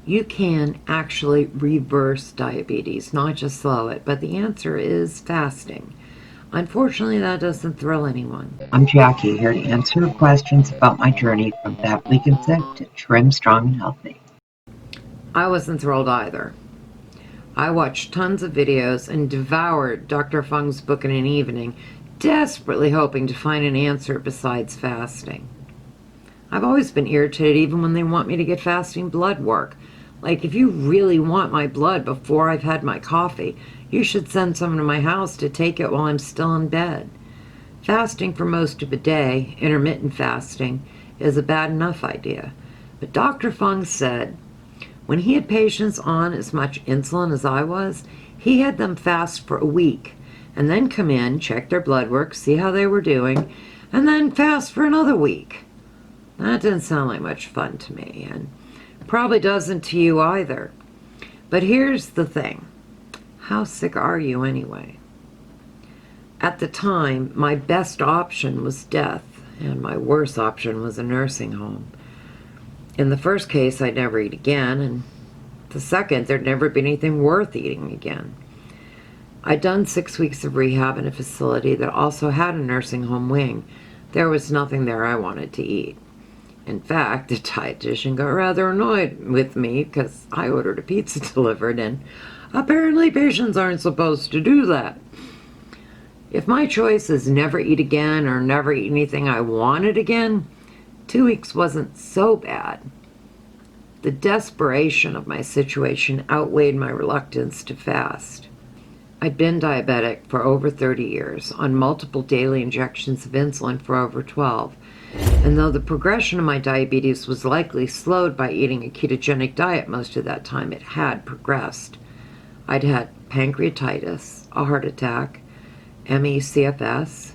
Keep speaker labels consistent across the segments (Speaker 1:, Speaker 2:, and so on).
Speaker 1: You can actually reverse diabetes, not just slow it, but the answer is fasting. Unfortunately, that doesn't thrill anyone.
Speaker 2: I'm Jackie, here to answer questions about my journey from fat weak and sick to trim, strong, and healthy.
Speaker 1: I wasn't thrilled either. I watched tons of videos and devoured Dr. Fung's book in an evening, desperately hoping to find an answer besides fasting. I've always been irritated even when they want me to get fasting blood work. Like, if you really want my blood before I've had my coffee, you should send someone to my house to take it while I'm still in bed. Fasting for most of a day, intermittent fasting, is a bad enough idea. But Dr. Fung said when he had patients on as much insulin as I was, he had them fast for a week and then come in, check their blood work, see how they were doing, and then fast for another week. That didn't sound like much fun to me, and probably doesn't to you either. But here's the thing. How sick are you anyway? At the time, my best option was death, and my worst option was a nursing home. In the first case, I'd never eat again, and the second, there'd never be anything worth eating again. I'd done 6 weeks of rehab in a facility that also had a nursing home wing. There was nothing there I wanted to eat. In fact, the dietitian got rather annoyed with me because I ordered a pizza delivered, and apparently patients aren't supposed to do that. If my choice is never eat again or never eat anything I wanted again, 2 weeks wasn't so bad. The desperation of my situation outweighed my reluctance to fast. I'd been diabetic for over 30 years, on multiple daily injections of insulin for over 12. And though the progression of my diabetes was likely slowed by eating a ketogenic diet most of that time, it had progressed. I'd had pancreatitis, a heart attack, ME/CFS,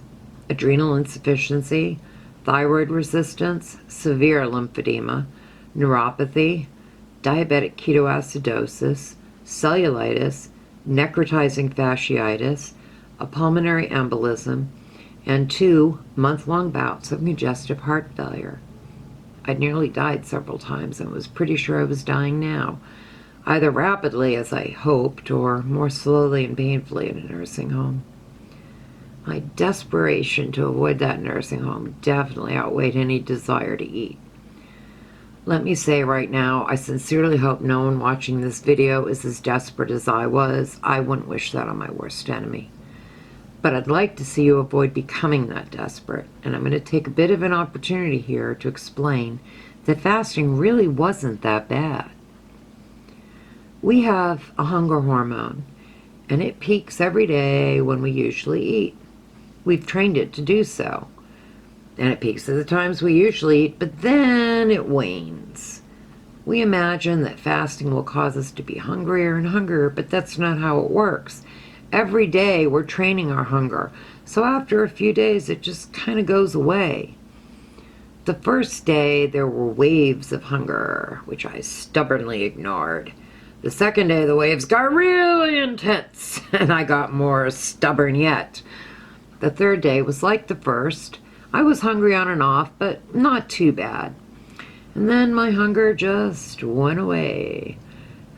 Speaker 1: adrenal insufficiency, thyroid resistance, severe lymphedema, neuropathy, diabetic ketoacidosis, cellulitis, necrotizing fasciitis, a pulmonary embolism, and 2 month-long bouts of congestive heart failure. I'd nearly died several times and was pretty sure I was dying now, either rapidly as I hoped or more slowly and painfully in a nursing home. My desperation to avoid that nursing home definitely outweighed any desire to eat. Let me say right now, I sincerely hope no one watching this video is as desperate as I was. I wouldn't wish that on my worst enemy. But I'd like to see you avoid becoming that desperate, and I'm going to take a bit of an opportunity here to explain that fasting really wasn't that bad. We have a hunger hormone, and it peaks every day when we usually eat. We've trained it to do so. And it peaks at the times we usually eat, but then it wanes. We imagine that fasting will cause us to be hungrier and hungrier, but that's not how it works. Every day we're training our hunger, so after a few days it just kind of goes away. The first day there were waves of hunger, which I stubbornly ignored. The second day the waves got really intense, and I got more stubborn yet. The third day was like the first. I was hungry on and off, but not too bad. And then my hunger just went away.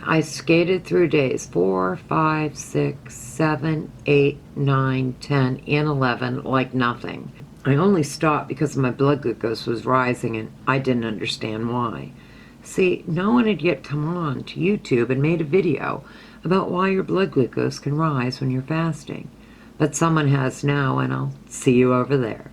Speaker 1: I skated through days 4, 5, 6, 7, 8, 9, 10, and 11 like nothing. I only stopped because my blood glucose was rising, and I didn't understand why. See, no one had yet come on to YouTube and made a video about why your blood glucose can rise when you're fasting. But someone has now, and I'll see you over there.